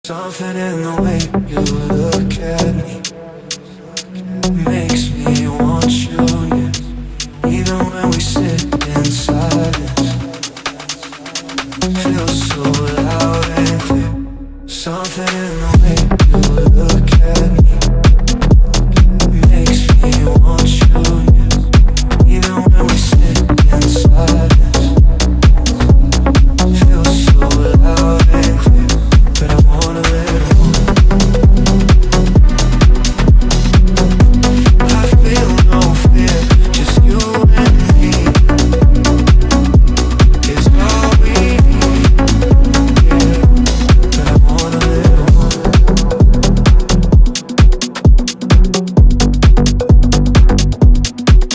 Something in the way you look at me makes me want you near. Even when we sit in silence, feels so loud and clear. Something in the way you look at me makes me want you near. Even when we sit in silence, feels so loud and clear. But I wanna let it go. I feel no fear, just you and me. It's all we need, yeah. But I wanna let it go.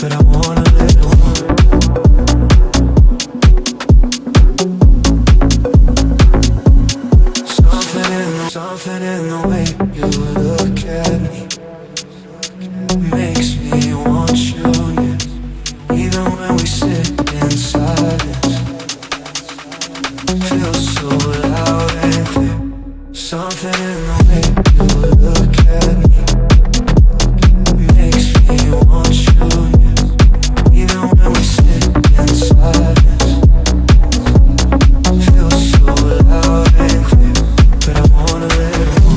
But I wanna let it go. Something in the way you look at me makes me want you near. Even when we sit in silence, feels so loud and clear. Something in the way you look at me makes me want you near. Even when we sit in silence, feels so loud and clear. But I wanna let it go.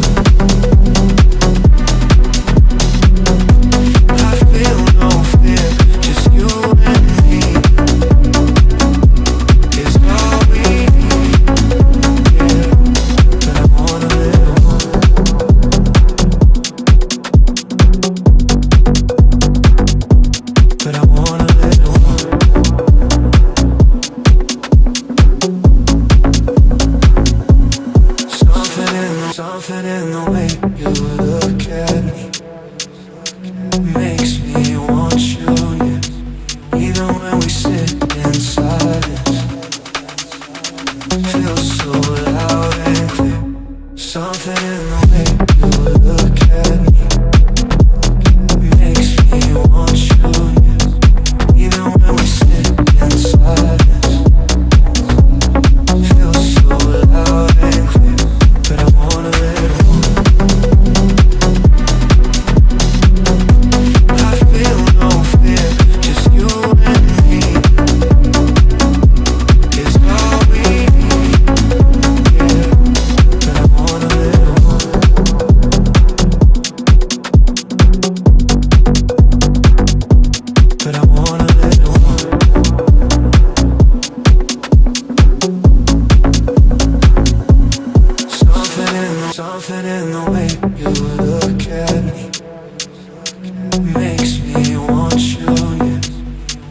I feel no fear, just you and me. It's all we need, yeah. But I wanna let it go. But I wanna let it go. Something in the way you look at me makes me want you near. Even when we sit in silence, feels so loud and clear. Something in the way you look at me makes me want you near. Even when we sit in silence, feels so loud and clear. But I wanna let it go. I feel no fear, just you and me. It's all we need, yeah. But I wanna let it go. But I wanna let it go. Something in the way you look at me makes me want you near.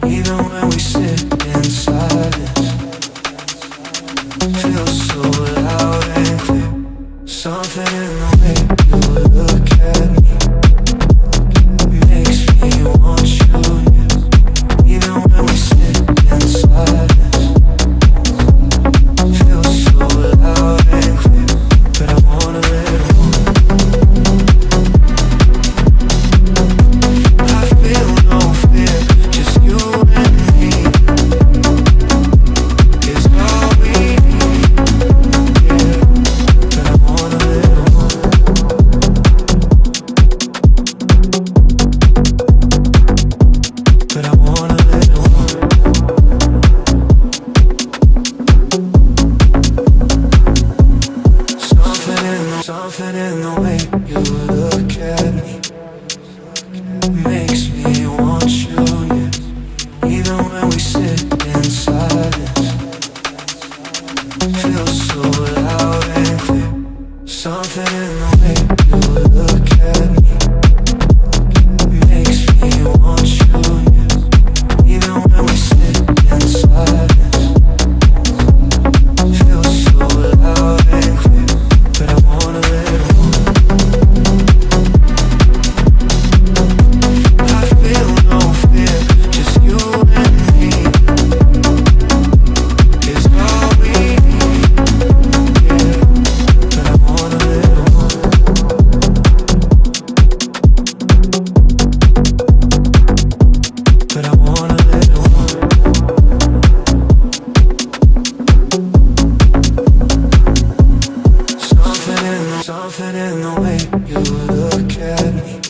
Even when we sit in silence, feels so loud and clear. Something in the way you look at me makes me want you near. Even when we sit in silence, feels so loud and clear. But I wanna let it go. I feel no fear, just you and me. It's all we need, yeah. But I wanna let it go. But I wanna let it go. Something in the way you look at me makes me want you near. Even when we sit in silence, feels so loud and clear. Something in the way you look at me makes me want you near. Even when we sit in silence, feels so loud and clear. But I wanna let it go. Something in the way you look at me